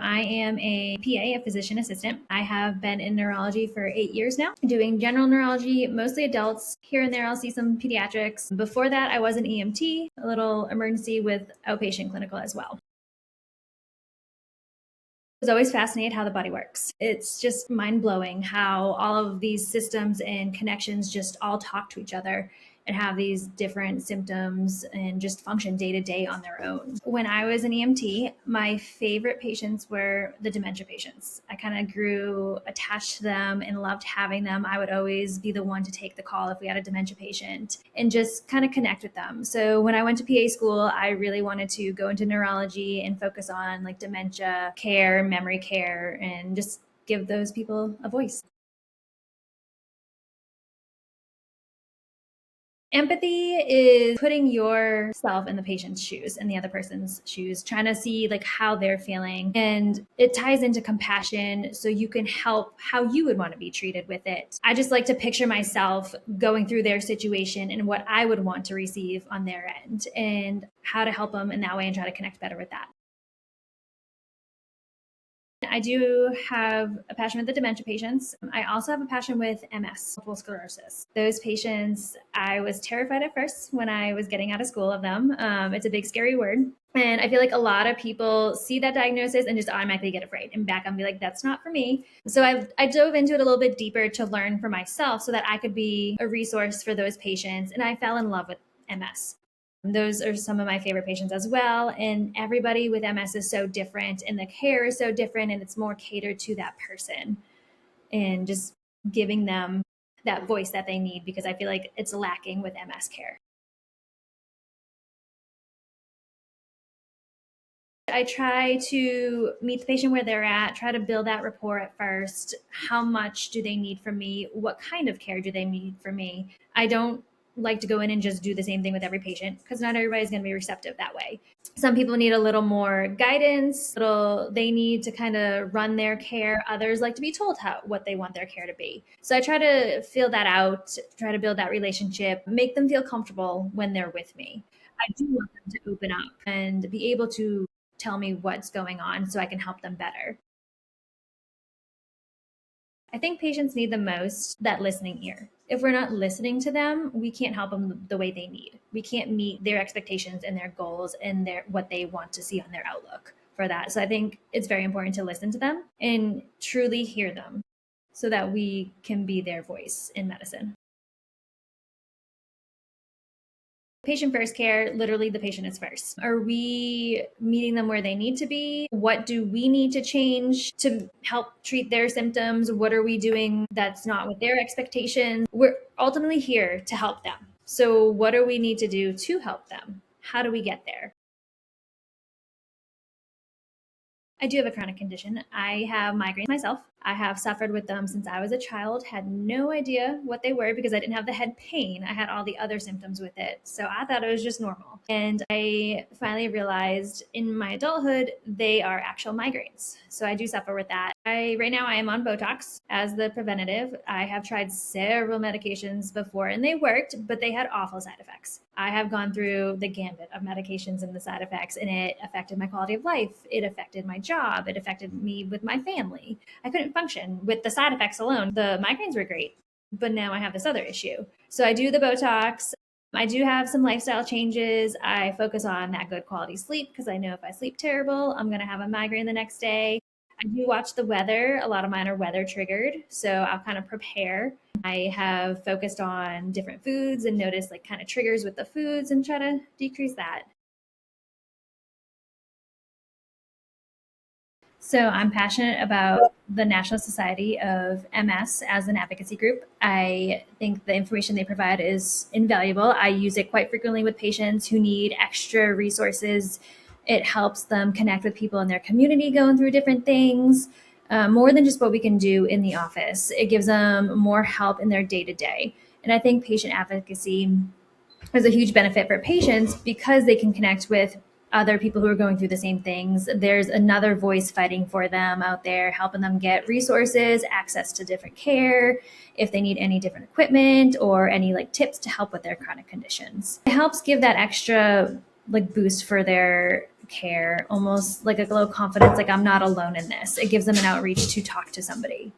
I am a PA, a physician assistant. I have been in neurology for 8 years now, doing general neurology, mostly adults. Here and there, I'll see some pediatrics. Before that, I was an EMT, a little emergency with outpatient clinical as well. I was always fascinated how the body works. It's just mind blowing how all of these systems and connections just all talk to each other and have these different symptoms and just function day to day on their own. When I was an EMT, my favorite patients were the dementia patients. I kind of grew attached to them and loved having them. I would always be the one to take the call if we had a dementia patient and just kind of connect with them. So when I went to PA school, I really wanted to go into neurology and focus on like dementia care, memory care, and just give those people a voice. Empathy is putting yourself in the patient's shoes and the other person's shoes, trying to see like how they're feeling. And it ties into compassion so you can help how you would want to be treated with it. I just like to picture myself going through their situation and what I would want to receive on their end and how to help them in that way and try to connect better with that. I do have a passion with the dementia patients. I also have a passion with MS, multiple sclerosis. Those patients, I was terrified at first when I was getting out of school of them. It's a big, scary word. And I feel like a lot of people see that diagnosis and just automatically get afraid and back up and be like, that's not for me. So I dove into it a little bit deeper to learn for myself so that I could be a resource for those patients. And I fell in love with MS. Those are some of my favorite patients as well. And everybody with MS is so different and the care is so different and it's more catered to that person and just giving them that voice that they need because I feel like it's lacking with MS care. I try to meet the patient where they're at, try to build that rapport at first. How much do they need from me? What kind of care do they need from me? I don't like to go in and just do the same thing with every patient because not everybody's going to be receptive that way. Some people need a little more guidance, they need to kind of run their care. Others like to be told what they want their care to be. So I try to feel that out, try to build that relationship, make them feel comfortable when they're with me. I do want them to open up and be able to tell me what's going on so I can help them better. I think patients need the most that listening ear. If we're not listening to them, we can't help them the way they need. We can't meet their expectations and their goals and what they want to see on their outlook for that. So I think it's very important to listen to them and truly hear them so that we can be their voice in medicine. Patient first care, literally the patient is first. Are we meeting them where they need to be? What do we need to change to help treat their symptoms? What are we doing that's not with their expectations? We're ultimately here to help them. So what do we need to do to help them? How do we get there? I do have a chronic condition. I have migraines myself. I have suffered with them since I was a child, had no idea what they were because I didn't have the head pain. I had all the other symptoms with it. So I thought it was just normal. And I finally realized in my adulthood, they are actual migraines. So I do suffer with that. Right now I am on Botox as the preventative. I have tried several medications before and they worked, but they had awful side effects. I have gone through the gambit of medications and the side effects, and it affected my quality of life. It affected my job. It affected me with my family. I couldn't function with the side effects alone. The migraines were great, but now I have this other issue. So I do the Botox. I do have some lifestyle changes. I focus on that good quality sleep because I know if I sleep terrible, I'm going to have a migraine the next day. I do watch the weather. A lot of mine are weather triggered, so I'll kind of prepare. I have focused on different foods and noticed like kind of triggers with the foods and try to decrease that. So I'm passionate about the National Society of MS as an advocacy group. I think the information they provide is invaluable. I use it quite frequently with patients who need extra resources. It helps them connect with people in their community going through different things, more than just what we can do in the office. It gives them more help in their day to day. And I think patient advocacy is a huge benefit for patients because they can connect with other people who are going through the same things. There's another voice fighting for them out there, helping them get resources, access to different care, if they need any different equipment or any like tips to help with their chronic conditions. It helps give that extra like boost for their care, almost like a low confidence, like I'm not alone in this. It gives them an outreach to talk to somebody.